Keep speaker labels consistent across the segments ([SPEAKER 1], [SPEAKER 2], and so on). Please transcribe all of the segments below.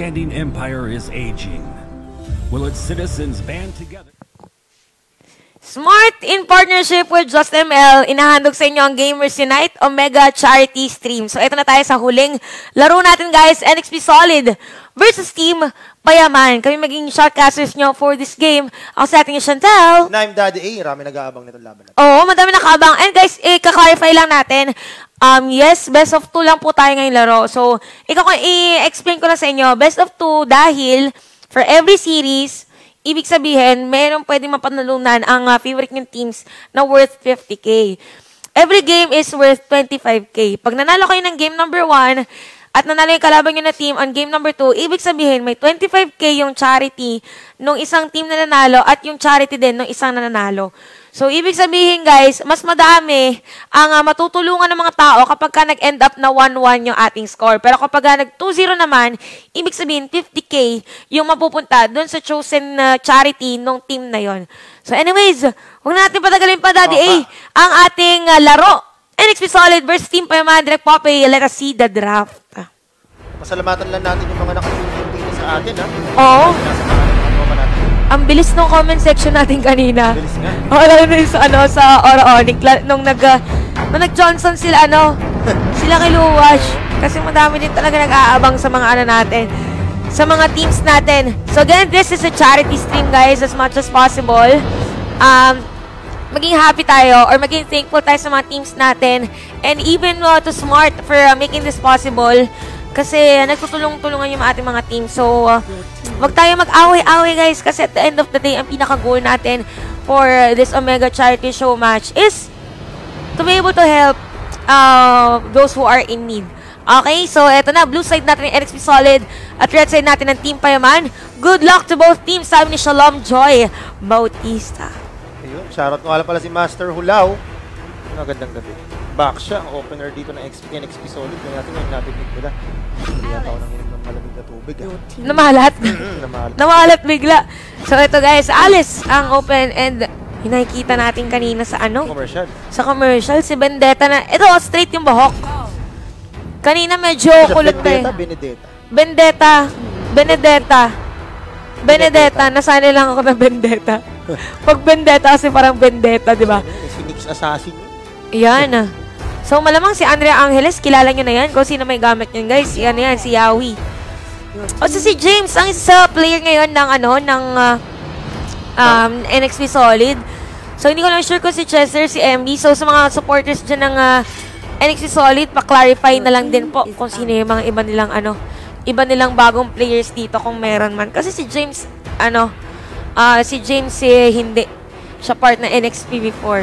[SPEAKER 1] standing empire is aging. Will its citizens band together?
[SPEAKER 2] Smart in partnership with JustML, inahandog sa inyo ang Gamers Unite Omega Charity Stream. So, ito na tayo sa huling laro natin, guys. NXP Solid versus Team Payaman. Kami maging shotcasters nyo for this game. Ako sa ating Chantel.
[SPEAKER 3] I'm Daddy A. Rami nag-aabang nitong laban natin.
[SPEAKER 2] Oo, madami nakaabang. And guys, i-clarify lang natin. Yes, best of 2 lang po tayo ngayong laro. So, i-explain ko na sa inyo. Best of 2 dahil for every series, ibig sabihin, meron pwedeng mapanalunan ang favorite ng teams na worth 50k. Every game is worth 25k. Pag nanalo kayo ng game number 1 at nanalo yung kalaban nyo na team on game number 2, ibig sabihin, may 25k yung charity nung isang team na nanalo at yung charity din nung isang nanalo. So, ibig sabihin, guys, mas madami ang matutulungan ng mga tao kapag ka nag-end up na 1-1 yung ating score. Pero kapag nag-2-0 naman, ibig sabihin, 50k yung mapupunta doon sa chosen charity nung team na yon. So, anyways, huwag na natin patagalin pa, Daddy A, ang ating laro. NXP Solid versus Team Payaman, Direct Poppy. Let us see the draft.
[SPEAKER 3] Pasalamatan lang natin yung mga nakatulong dito sa atin, ha?
[SPEAKER 2] Oo. Ang bilis ng comment section natin kanina.
[SPEAKER 3] Bilis nga.
[SPEAKER 2] Lalo na yung sa Oroonic. Nung nag-Johnson sila, sila kay Luwash. Kasi madami din talaga nag-aabang sa mga natin. Sa mga teams natin. So again, this is a charity stream, guys, as much as possible. Maging happy tayo or maging thankful tayo sa mga teams natin. And even to Smart for making this possible. Kasi nagtutulong-tulungan yung ating mga team. So, wag tayo mag-away-away, guys. Kasi at the end of the day, ang pinaka-goal natin for this Omega Charity Show match is to be able to help those who are in need. Okay, so eto na. Blue side natin ng NXP Solid at red side natin ng Team Payaman. Good luck to both teams, sabi ni Shalom Joy Bautista.
[SPEAKER 3] Ayun, shoutout nga pala si Master Hulaw. Magandang gabi. Back siya, ang opener dito ng NXP Solid. Kaya natin yung nabinig nila. Hindi yata ako nang inom ng malamig na tubig.
[SPEAKER 2] Namahalat.
[SPEAKER 3] Namahalat.
[SPEAKER 2] Namahalat bigla. So ito, guys, Alice ang open and nakikita natin kanina sa
[SPEAKER 3] commercial.
[SPEAKER 2] Sa commercial, si Vendetta na. Ito, straight yung bahok. Kanina medyo kulot na Benedetta. Nasanay lang ako ng Vendetta. Pag Vendetta kasi parang Vendetta, di ba?
[SPEAKER 3] Phoenix Assassin.
[SPEAKER 2] Yan. So, malamang si Andrea Angeles, kilala nyo na yan. Kung sino may gamit yun, guys. Yan yan, si Yawi. O si James, ang isa player ngayon ng NXP Solid. So, hindi ko lang sure kung si Chester, si MD. So, sa mga supporters dyan ng NXP Solid, pa-clarify na lang din po kung sino yung mga iba nilang bagong players dito kung meron man. Kasi si James, hindi. Siya part ng NXP before.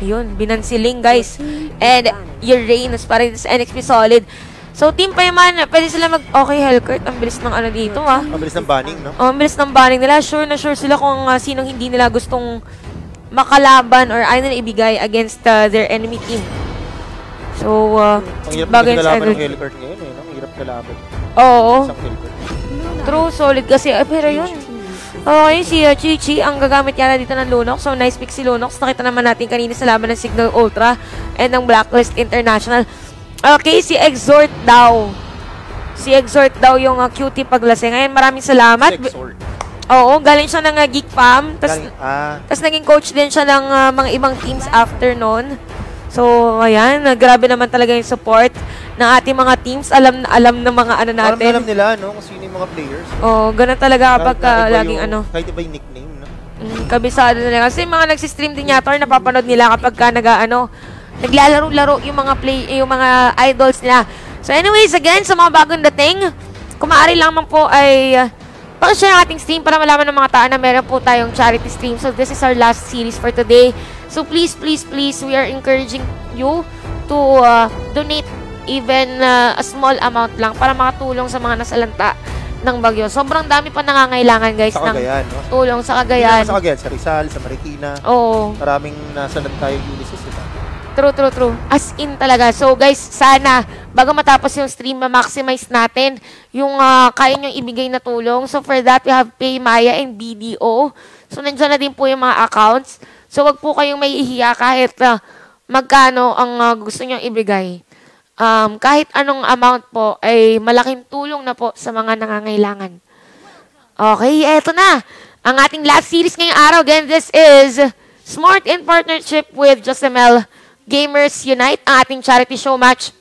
[SPEAKER 2] Ayun, binansiling, guys. And Uranus para sa NXP Solid. So, Team Payaman, pwede sila okay, Hellcurt. Ang bilis ng dito,
[SPEAKER 3] Ang bilis ng banning, no?
[SPEAKER 2] Ang bilis ng banning nila. Sure na sure sila kung sinong hindi nila gustong makalaban or ayaw nila ibigay against their enemy team. So,
[SPEAKER 3] bagay sa ng Hellcurt ngayon, no? Ang hirap kalaban.
[SPEAKER 2] Oo. True, solid kasi. Pero yun. Okay, si Chichi ang gagamit yata dito ng Lunox. So, nice pick si Lunox. Nakita naman natin kanina sa laban ng Signal Ultra and ng Blacklist International. Okay, si Exhort daw. Si Exhort daw yung cutie paglasing. Ngayon, maraming salamat. Oo, galing siya ng Geek Fam. Tapos naging coach din siya ng mga ibang teams after noon. So, ayan. Grabe naman talaga yung support ng ating mga teams. Alam na mga natin.
[SPEAKER 3] Alam nila, no? Kung sino yung mga players.
[SPEAKER 2] Oo, ganun talaga kapag laging
[SPEAKER 3] Kahit iba yung nickname, no?
[SPEAKER 2] Kabisado nila. Kasi mga nagsistream din yata or napapanood nila kapag ka naglalaro-laro yung mga idols nila. So anyways, again, sa mga bagong dating, kung maaari lang man po ay pakishare ang ating stream para malaman ng mga tao na meron po tayong charity stream. So this is our last series for today. So please, we are encouraging you to donate even a small amount lang para makatulong sa mga nasalanta ng bagyo. Sobrang dami pa nangangailangan, guys,
[SPEAKER 3] sa Cagayan,
[SPEAKER 2] ng tulong sa Cagayan.
[SPEAKER 3] Sa Cagayan, sa Rizal, sa Marikina.
[SPEAKER 2] Oo.
[SPEAKER 3] Maraming nasalanta yung Ulysses.
[SPEAKER 2] True. As in talaga. So, guys, sana, bago matapos yung stream, ma-maximize natin yung kaya nyo ibigay na tulong. So, for that, we have PayMaya and BDO. So, nandiyan na din po yung mga accounts. So, wag po kayong mahihiya kahit magkano ang gusto nyo ibigay. kahit anong amount po ay malaking tulong na po sa mga nangangailangan. Okay, eto na. Ang ating last series ngayong araw. Again, this is Smart in partnership with Josemel Gamers Unite, ang ating charity show match.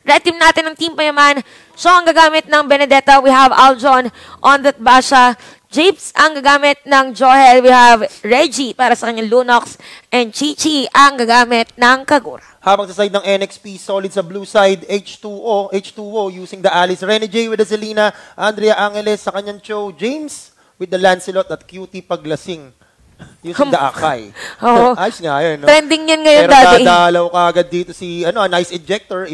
[SPEAKER 2] Red team natin ng Team Payaman. So, ang gagamit ng Benedetta, we have Aljon on that Basha. Japes ang gagamit ng Johel. We have Reggie para sa kanyang Lunox. And Chichi ang gagamit ng Kagura.
[SPEAKER 3] Habang sa side ng NXP, solid sa blue side, H2O using the Alice. Rene J with the Selena. Andrea Angeles sa kanyang Cho. James with the Lancelot at Cutie Paglasing. Using the Akai.
[SPEAKER 2] Oo.
[SPEAKER 3] Ayos nga yun, no?
[SPEAKER 2] Trending yan ngayon,
[SPEAKER 3] pero
[SPEAKER 2] daddy.
[SPEAKER 3] Pero dadalaw ka agad dito si, Nice Ejector.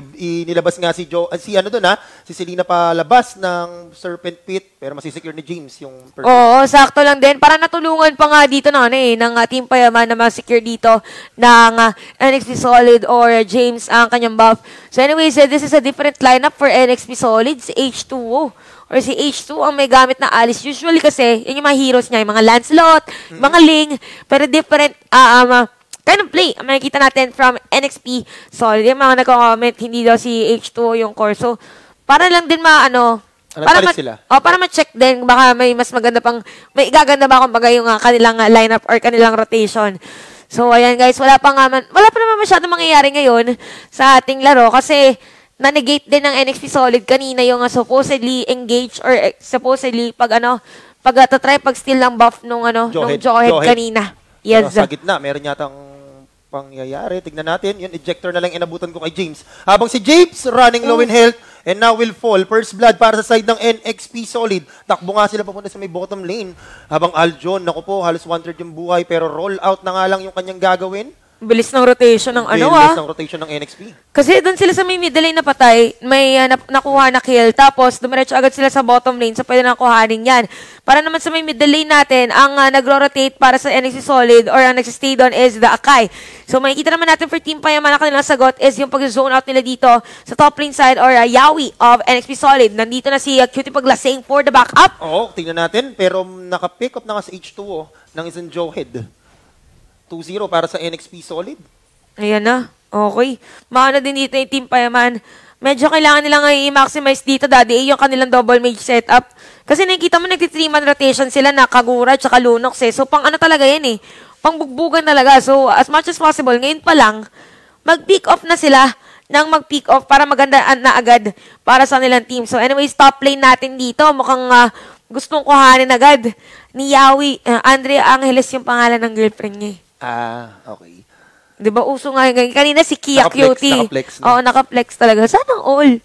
[SPEAKER 3] Nilabas nga si si Selena palabas ng Serpent Pit. Pero masisecure ni James yung person.
[SPEAKER 2] Oo, sakto lang din. Para natulungan pa nga dito ng Team Payaman na masecure dito ng NXP Solid or James ang kanyang buff. So anyways, this is a different lineup for NXP Solid. Si H2O or si H2 ang may gamit na Alice. Usually kasi, yun yung mga heroes niya, yung mga Lancelot, mga Ling, pero different kind of play ang makikita natin from NXP Solid. Yung mga nagko-comment, hindi daw si H2 yung core. So, para lang din para ma-check din, baka may mas maganda pang, may igaganda ba kumbaga yung kanilang lineup or kanilang rotation. So, ayan guys, wala pa naman masyadong mangyayari ngayon sa ating laro kasi na-negate din ng NXP Solid kanina yung supposedly engage or supposedly pag steal ng buff nung Jawhead kanina. Yes.
[SPEAKER 3] Sa gitna, meron yatang pangyayari. Tignan natin. Yung ejector na lang inabutan ko kay James. Habang si James running low in health and now will fall. First blood para sa side ng NXP Solid. Takbo nga sila papunta sa may bottom lane. Habang Aljon, naku po, halos 1/3 yung buhay pero roll out na nga lang yung kanyang gagawin.
[SPEAKER 2] Bilis ng rotation ng
[SPEAKER 3] Bilis ng rotation ng NXP.
[SPEAKER 2] Kasi doon sila sa may middle lane na patay, may nakuha na kill. Tapos, dumiretso agad sila sa bottom lane. So, pwede na kuhanin yan. Para naman sa may middle lane natin, ang nagro-rotate para sa NXP Solid or ang nagsistay doon is the Akai. So, makikita naman natin for Team Payaman na kanilang sagot is yung pag-zone out nila dito sa top lane side or Yawi of NXP Solid. Nandito na si Cutie Paglasing for the backup.
[SPEAKER 3] Oo, tingnan natin. Pero naka-pick up na nga sa H2O ng isang Jawhead. 2-0 para sa NXP Solid.
[SPEAKER 2] Ayan na. Okay. Maano din dito yung Team Payaman. Medyo kailangan nilang i-maximize dito, daddy, yung kanilang double mage setup. Kasi nakikita mo, nagti-3-man rotation sila na Kagura at Lunox eh. So, pang talaga yan eh. Pangbugbugan talaga. So, as much as possible, ngayon pa lang, mag-pick off na sila nang mag-pick off para maganda na agad para sa nilang team. So, anyways, top lane natin dito. Mukhang gustong kuhanin agad ni Yawi. Andrea Angeles yung pangalan ng girlfriend niya.
[SPEAKER 3] Okay.
[SPEAKER 2] Diba, uso nga yung kanina si Kia Cutie.
[SPEAKER 3] Naka-flex na.
[SPEAKER 2] Oo, naka-flex talaga. Sana all.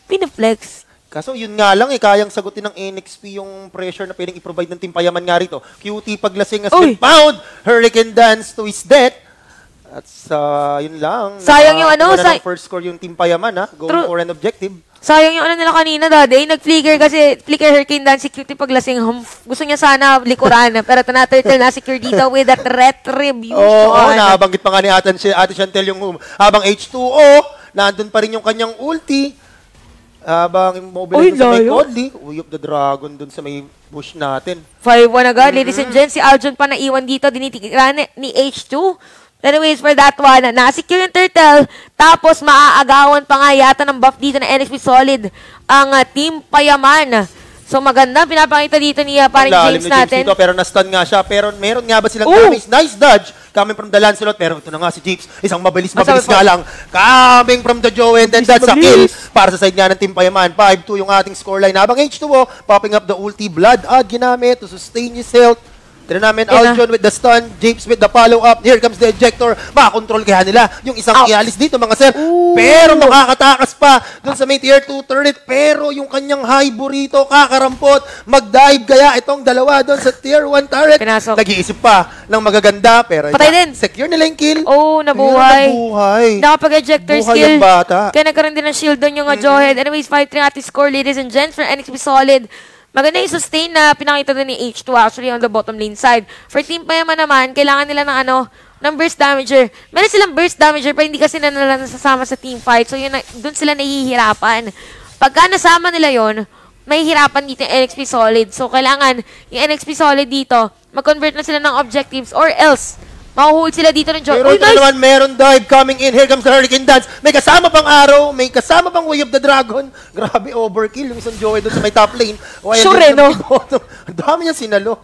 [SPEAKER 2] Pinaflex.
[SPEAKER 3] Kaso yun nga lang kayang sagutin ng NXP yung pressure na pwedeng i-provide ng Team Payaman nga rito. Cutie Paglasing as found. Hurricane Dance to his death. At yun lang.
[SPEAKER 2] Sayang yung
[SPEAKER 3] first score yung Team Payaman going for an objective.
[SPEAKER 2] Sayang yung nila kanina, daddy. Nag-flicker kasi, flicker Hurricane Dance si Cutie Paglasing. Gusto niya sana likuran. Pero tinaturtle na secure dito with that retribution.
[SPEAKER 3] Oo, nabanggit pa nga ni Ate Chantel yung habang H2O, nandun pa rin yung kanyang ulti. Habang immobilize sa may Godly. Uy of the Dragon dun sa may bush natin.
[SPEAKER 2] 5-1 agad. Ladies and gents, si Aljon pa naiwan dito. Dinitigiran ni H2. Anyways, for that one, na-secure yung turtle, tapos maaagawan pa nga yata ng buff dito na NXP Solid ang Team Payaman. So maganda, pinapakita dito ni paring James natin.
[SPEAKER 3] Dito, pero na-stun nga siya, pero meron nga ba silang damage? Nice dodge coming from the Lancelot, pero ito na nga si James, isang mabilis nga lang, coming from the Jawhead, and that's a kill para sa side nga ng Team Payaman. 5-2 yung ating scoreline. Habang H2O, popping up the ulti, blood ginamit to sustain his health. Tira namin, Aljon with the stun, James with the follow-up. Here comes the ejector. Makakontrol kaya nila yung isang ialis dito, mga sir. Pero makakatakas pa dun sa may tier 2 turret. Pero yung kanyang high burrito, kakarampot. Mag-dive kaya itong dalawa dun sa tier 1 turret. Nag-iisip pa ng magaganda. Pero
[SPEAKER 2] patay din.
[SPEAKER 3] Secure nila yung kill.
[SPEAKER 2] Nabuhay. Nakapag-ejector skill.
[SPEAKER 3] Bata.
[SPEAKER 2] Kaya nagkaroon din ng shield dun yung Jawhead. Anyways, 5-3 ating score, ladies and gents, for NXP Solid. Maganda yung sustain na pinakita din ni H2 actually on the bottom lane side. For Team Payaman naman, kailangan nila ng burst damager. Meron silang burst damager pero hindi kasi nila nasasama sa team fight. So yun, dun sila nahihirapan. Pagka nasama nila yon, may hirapan dito yung NXP Solid. So kailangan yung NXP Solid dito, mag-convert na sila ng objectives or else Mahuhuli sila dito ng Joy.
[SPEAKER 3] Pero ito naman, meron dive coming in. Here comes the Hurricane Dance. May kasama pang Arrow. May kasama pang Way of the Dragon. Grabe, overkill yung isang Joey doon sa may top lane.
[SPEAKER 2] Sure, no?
[SPEAKER 3] Ang dami niya sinalo.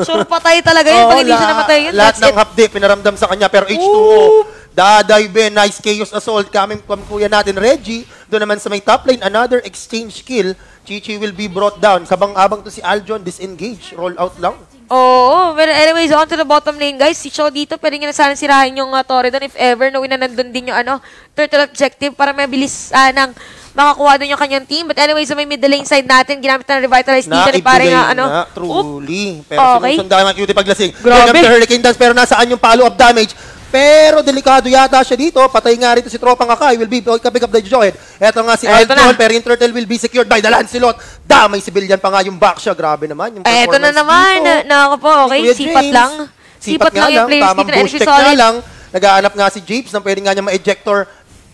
[SPEAKER 2] Sure, patay talaga yun. Pag hindi siya namatay yun.
[SPEAKER 3] Lahat ng hapde, pinaramdam sa kanya. Pero H2O, dadive, nice Chaos Assault. Coming from kuya natin, Reggie. Doon naman sa may top lane, another exchange kill. Chichi will be brought down. Sabang-abang to si Aljon, disengage. Roll out lang.
[SPEAKER 2] Oo, pero anyways, on to the bottom lane, guys. Si Cho dito, pwede nga na sana sirahin yung torre doon if ever, knowing na nandun din yung turtle objective para mabilis nang makakuha doon yung kanyang team. But anyways, sa may middle lane side natin, ginamit na revitalize dito ni pare nga,
[SPEAKER 3] truly. Pero
[SPEAKER 2] okay.
[SPEAKER 3] sinusundan ang cutie paglasing.
[SPEAKER 2] Grabe.
[SPEAKER 3] Here Hurricane Dance, pero nasaan yung follow-up damage? Pero delikado yata siya dito. Patay nga rito si Tropang Akai. Will be pick up the Joed. Eto nga si Alton, pero yung turtle will be secured by the Lancelot. May civilian pa nga yung back siya. Grabe naman yung performance.
[SPEAKER 2] Eto na naman. Nako po, okay. Sipat lang. Sipat lang yung players dito na energy solid.
[SPEAKER 3] Lang. Nag-aanap nga si Japes na pwede nga niya ma-ejector.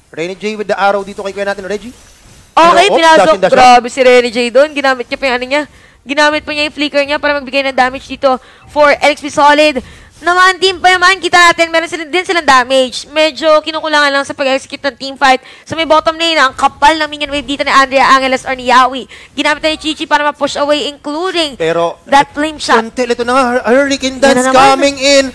[SPEAKER 3] Rene J with the arrow dito kay kuya natin, Reggie.
[SPEAKER 2] Okay, pinasok. Grabe si Rene J doon. Ginamit niya pa yung niya. Ginamit pa niya yung flicker niya para magbigay ng damage dito for NXP Solid. Naman, team pa naman, kita natin, meron din silang damage. Medyo kinukulangan lang sa pag-execute ng team fight. Sa may bottom lane, ang kapal ng minion wave dito ni Andrea Angeles or ni Yawi. Ginamit na ni Chichi para ma-push away, including that flame shot.
[SPEAKER 3] Until ito na nga, Hurricane Dance coming in.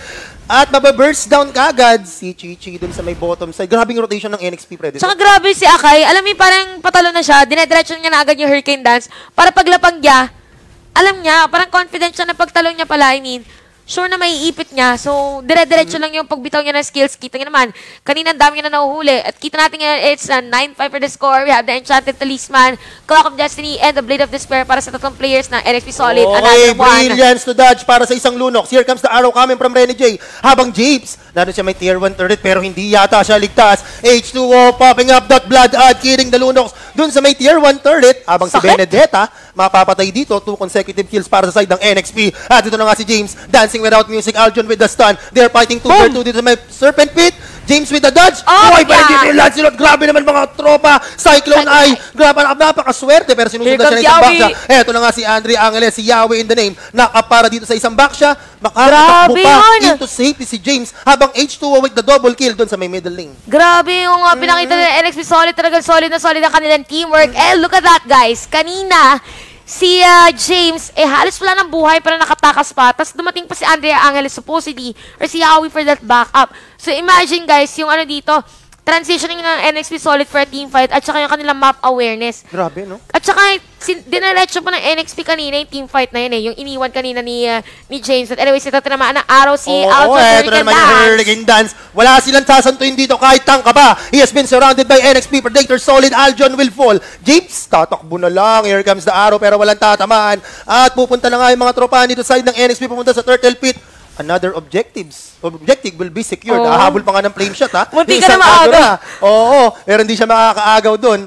[SPEAKER 3] At mababurst down kagad si Chichi dun sa may bottom side. Grabe yung rotation ng NXP Predator.
[SPEAKER 2] Saka grabe si Akai. Alam mo, parang patalo na siya. Dinediretso niya na agad yung Hurricane Dance. Para paglapag niya, alam niya, parang confident siya na pagtalo niya pala, sure na may iipit niya. So, dire-diretso lang yung pagbitaw niya ng skills. Kita niyo naman, kanina dami niya na nahuhuli. At kita natin ngayon, it's 9-5 for the score. We have the Enchanted Talisman, Clock of Destiny, and the Blade of Despair para sa tatlong players ng NXP Solid.
[SPEAKER 3] Okay, brilliance to dodge para sa isang Lunox. Here comes the arrow coming from Rene J. Habang Japes, naroon siya may tier 1 turret pero hindi yata siya ligtas. H2O popping up that blood ad, killing the Lunox dun sa may tier 1 turret. Habang si Benedetta, mapapatay dito. 2 consecutive kills para sa side ng NXP. At dito na nga si James, dancing without music. Aljon with the stun. They're fighting 2-2 dito sa may Serpent Pit. James with the dodge. Uy, parang dito yung Lancelot. Grabe naman mga tropa. Cyclone Eye. Grabe, napakaswerte. Pero sinusundan siya ng isang back siya. Eto na nga si Andre Angeles, si Yahweh in the name. Nakapara dito sa isang back siya. Makakatakbo pa into safety si James. Habang H2O with the double kill doon sa may middle lane.
[SPEAKER 2] Grabe yung pinakita ng NXP Solid. Talagang solid na solid ang kanilang teamwork. And look at that, guys. Kanina, si James, halos wala ng buhay para nakatakas pa. Tapos dumating pa si Andrea Angeles supposedly, or si Yawi for that backup. So imagine guys, yung dito, transitioning ng NXP Solid for a team fight at saka yung kanilang map awareness.
[SPEAKER 3] Grabe, no?
[SPEAKER 2] At saka, dinaretso pa ng NXP kanina yung team fight na yun yung iniwan kanina ni James. At anyways, ito tinamaan ng araw si Alton Hurricane Dance.
[SPEAKER 3] Hurricane Dance. Wala silang sasantuin dito kahit tangka ba. He has been surrounded by NXP Predator. Solid Aljon will fall. Japes, tatakbo na lang. Here comes the arrow pero walang tatamaan. At pupunta na nga yung mga tropa dito side ng NXP pupunta sa Turtle Pit. Another objective will be secured. Hahabol pa nga ng flame shot, ha?
[SPEAKER 2] Munti ka na maagaw.
[SPEAKER 3] Oo, pero hindi siya makakaagaw doon.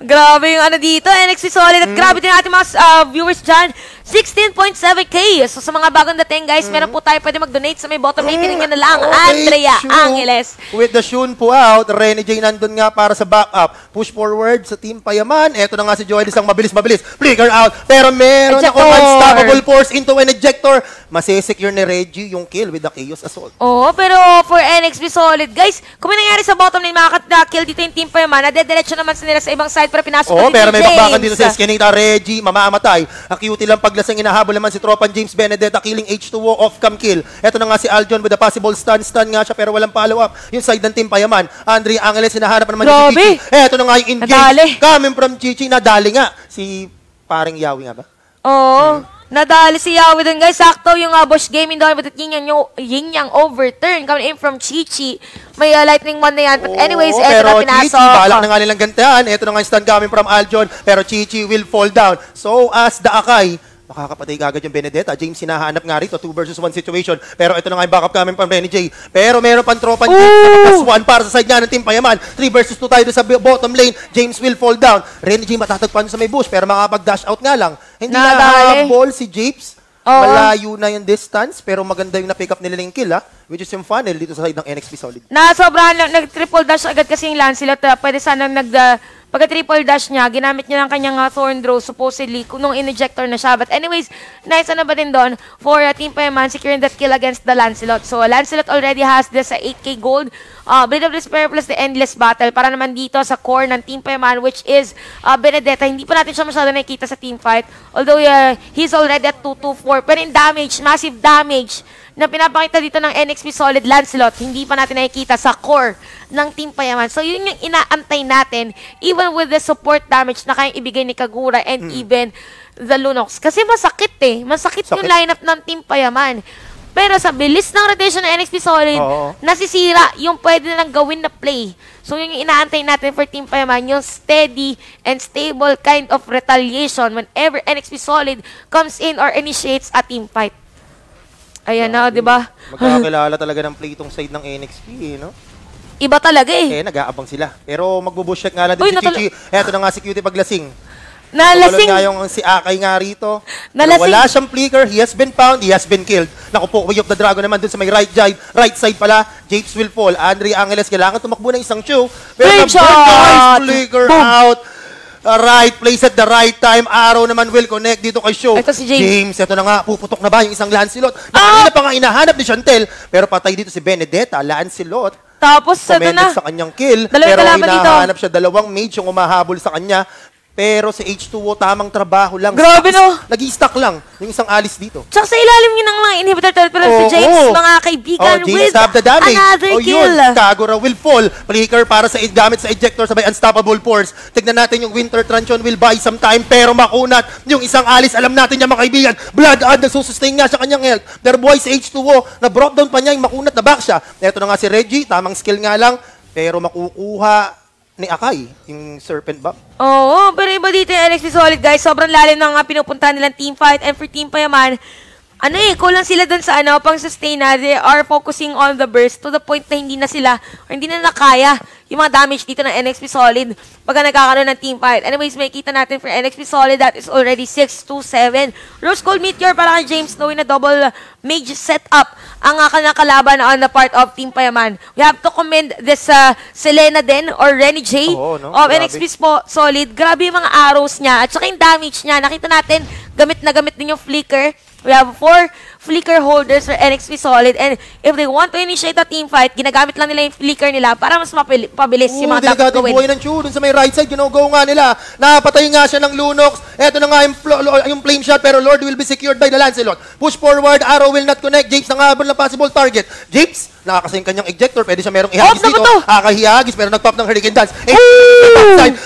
[SPEAKER 2] Grabe yung dito, NXP Solid. At grabe din natin mga viewers dyan. 16.7K. So sa mga bagong dating guys, meron po tayo pwede mag-donate sa may bottom lane. Tinignan na lang, Andrea Angeles.
[SPEAKER 3] With the Shun po out, Rene J nandun nga para sa backup. Push forward sa Team Payaman. Eto na nga si Joel, isang mabilis. Flicker out. Pero meron akong unstoppable force into an ejector. Masisecure ni Reggie yung kill with the Chaos Assault.
[SPEAKER 2] Oo, pero for NXP Solid, guys, kung may nangyari sa bottom lane, makaka-kill dito yung Team Payaman, nadediretso naman nila sa ibang side para pinasok
[SPEAKER 3] na pero may bakbakan dito sa Eskinita. Reggie, mamamatay. Acuity lang paglasang inahabol naman si Tropan James Benedetta, killing H2O off-cam kill. Eto na nga si Aljon with a possible stun nga siya pero walang follow-up. Yung side ng Team Payaman. Andre Angeles, hinahanap naman si Chichi. Eto na nga yung engage. Coming from Chichi, nadali nga. Si paring Yawi nga ba?
[SPEAKER 2] Oo. Nadali si Yawi dun guys. Sakto yung Bosch Gaming doon but yin yang overturn coming in from Chichi. May lightning one na yan. But anyways, eto na pinasok.
[SPEAKER 3] Chichi, balak na nga nilang gantihan. Eto na nga yung stun coming from Aljon. Pero Chichi will fall down. So as the Akai, makakapatay kagad yung Benedetta. James hinahanap nga rito. 2 versus 1 situation. Pero ito na nga yung backup coming from Rene J. Pero meron pang tropa James na +1 para sa side niya ng Team Payaman. 3 versus 2 tayo sa bottom lane. James will fall down. Rene J matatagpan sa may bush pero makapag-dash out nga lang. Hindi na ball si James. Malayo na yung distance pero maganda yung na-pick up nila yung kill, which is yung funnel dito sa side ng NXP Solid.
[SPEAKER 2] Sobrahan lang, nag-triple dash agad kasi yung Lancelot. Pwede sanang pagka triple dash niya, ginamit niya ng kanyang Thorn Draw, supposedly, nung in-ejector na siya. But anyways, nice na ba din doon for Team Payaman securing that kill against the Lancelot. So, Lancelot already has this 8k gold. Blade of Despair plus the Endless Battle para naman dito sa core ng Team Payaman, which is Benedetta. Hindi pa natin siya masyado nakikita sa team fight. Although, he's already at 224. Pero in damage, massive damage na pinapakita dito ng NXP Solid Lancelot, hindi pa natin nakikita sa core ng Team Payaman. So, yun yung inaantay natin, even with the support damage na kayang ibigay ni Kagura and even the Lunox. Kasi masakit Masakit yung lineup ng Team Payaman. Pero sa bilis ng rotation ng NXP Solid, nasisira yung pwede nilang gawin na play. So, yun yung inaantay natin for Team Payaman, yung steady and stable kind of retaliation whenever NXP Solid comes in or initiates a team fight. Ayan na, di ba?
[SPEAKER 3] Magkakakilala talaga ng play itong side ng NXP, no?
[SPEAKER 2] Iba talaga eh.
[SPEAKER 3] Nag-aabang sila. Pero magbubush check nga lang din si Chichi. Eto na nga si Cutie paglasing.
[SPEAKER 2] Nalasing.
[SPEAKER 3] Nga yung si Akay nga rito.
[SPEAKER 2] Nalasing.
[SPEAKER 3] Wala siyang flicker. He has been found. He has been killed. Naku po, Way of the Dragon naman dun sa may right side pala. Japes will fall. Andre Angeles kailangan tumakbo ng isang chew. Pero flicker out. Right place at the right time. Arrow naman will connect dito kay Show.
[SPEAKER 2] Ito si James.
[SPEAKER 3] Ito na nga, puputok na ba yung isang Lancelot? Kanina pa nga inahanap ni Chantel, pero patay dito si Benedetta, Lancelot.
[SPEAKER 2] Tapos, ito na.
[SPEAKER 3] Sa kanyang kill,
[SPEAKER 2] Dalawang
[SPEAKER 3] pero
[SPEAKER 2] kalaban
[SPEAKER 3] hinahanap siya, dalawang mage yung umahabol sa kanya. Pero si H2O, tamang trabaho lang.
[SPEAKER 2] Grabe, no?
[SPEAKER 3] Nag-i-stack lang yung isang alis dito.
[SPEAKER 2] Tsaka sa ilalim yun ng mga inhibitor turret. Pero si James, mga kaibigan,
[SPEAKER 3] James
[SPEAKER 2] with
[SPEAKER 3] have the damage.
[SPEAKER 2] another kill.
[SPEAKER 3] Kagura will fall. Flicker para sa gamit sa ejector sabay unstoppable force. Tignan natin yung Winter Truncheon will buy some time pero makunat. Yung isang alis, alam natin niya mga kaibigan. Blood Ad, nagsusustain nga sa kanyang health. Their boy si H2O, na brought down pa niya yung makunat na back siya. Ito na nga si Reggie, tamang skill nga lang. Pero makukuha ni Akay, yung Serpent Bomb.
[SPEAKER 2] Oo, pero iba dito yung NXT Solid, guys. Sobrang lalim ng pinupuntahan nilang team fight. And for Team Payaman, kulang sila dun sa pang sustain na. They are focusing on the burst to the point na hindi na sila, or hindi na nakaya yung mga damage dito ng NXP Solid pagka nagkakaroon ng team fight. Anyways, may kita natin for NXP Solid that is already 6-2-7. Rose Gold Meteor para kay James knowing na double mage setup ang kalaban on the part of Team Payaman. We have to commend this Selena din or Renny J of NXP Solid. Grabe yung mga arrows niya at saka yung damage niya. Nakita natin, gamit na gamit din yung flicker. We have 4 flicker holders for NXP Solid and if they want to initiate a team fight, ginagamit lang nila yung flicker nila para mas mapabilis yung mga dapat gawin.
[SPEAKER 3] Buhay ng Chu dun sa may right side, go nga nila. Napatay nga siya ng Lunox. Eto na nga yung flame shot pero Lord will be secured by the Lancelot. Push forward, Arrow will not connect. Japes nangahabol ng possible target. Japes, nakakasing kanyang ejector. Pwede siya merong ihagis dito. Kakahihagis pero nagpop ng Hurricane Dance.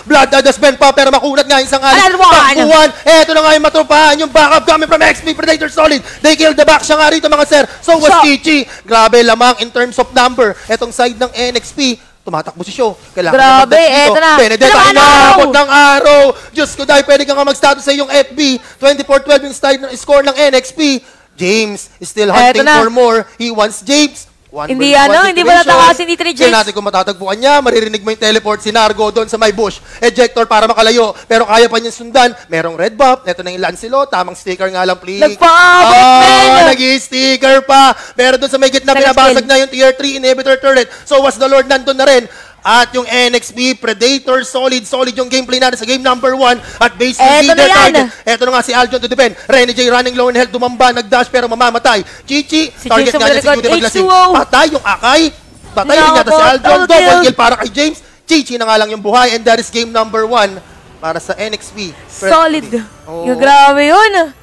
[SPEAKER 3] Blood has been pop pero makunat nga isang alis. Takbuhan. Eto na nga yung matrupahan. Yung backup coming from XP Predator Solid. They killed the back siya nga rito mga sir. So was Chichi. Grabe lamang in terms of number. Etong side ng NXP, tumatakbo si Show. Kailangan
[SPEAKER 2] grabe, eto na.
[SPEAKER 3] Benedetta, inaabot ng araw. Diyos ko dahil pwede ka nga mag-status sa iyong FB. 24-12 yung score ng NXP. James is still hunting for more. He wants James.
[SPEAKER 2] Hindi hindi ba natakasin dito ni James?
[SPEAKER 3] Tignan natin kung matatagpuan niya. Maririnig mo yung teleport si Nargo doon sa may bush. Ejector para makalayo. Pero kaya pa niyang sundan. Merong red buff. Ito na yung Lancelot. Tamang sticker nga lang, please.
[SPEAKER 2] Nagpaabot,
[SPEAKER 3] nag-sticker pa. Pero doon sa may gitna, binabasag na yung tier 3 inhibitor turret. So was the Lord nandun na rin. At yung NXP, Predator, solid yung gameplay natin sa game number 1. At based on leader target. Eto na nga si Aljon to defend. Renny J running low in health, dumamba, nagdash pero mamamatay. Chichi, target nga niya si Cutie paglasing. Patay yung Akay. Patay rin yata si Aljon. Double kill para kay James. Chichi na nga lang yung buhay. And that is game number 1 para sa NXP.
[SPEAKER 2] Solid. Yung grabe yun.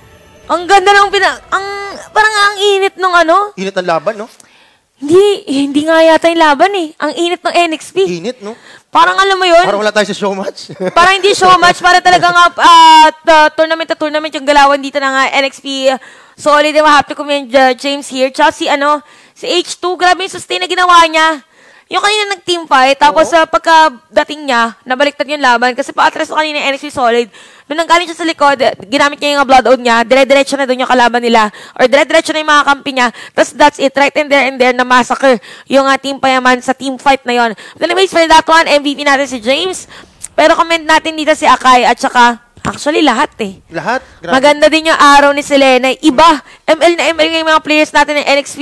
[SPEAKER 2] Ang ganda ng parang ang init nung
[SPEAKER 3] Init ng laban, no?
[SPEAKER 2] Hindi nga yata yung laban eh. Ang init ng NXP.
[SPEAKER 3] Init, no?
[SPEAKER 2] Parang alam mo yun?
[SPEAKER 3] Parang wala tayo sa show match.
[SPEAKER 2] Parang hindi show match. Para talagang tournament yung galawan dito ng NXP. Solid. I have to commend James here. Tsaka si H2, grabe yung sustain na ginawa niya. Yung kanina nag-team fight, tapos pagkadating niya, nabaliktad yung laban. Kasi pa-atras kanina yung NXP Solid. Nung nanggaling siya sa likod, ginamit niya yung blood out niya, dire-diretso na doon yung kalaban nila. Or dire-diretso na yung mga kampi niya. Tapos that's it, right and there na massacre yung Team Payaman sa team fight na yon. But anyways, for that one, MVP natin si James. Pero comment natin dito si Akay at saka actually, lahat eh.
[SPEAKER 3] Lahat?
[SPEAKER 2] Grabe. Maganda din yung araw ni Selena. Iba. ML na ML yung mga players natin ng NXP.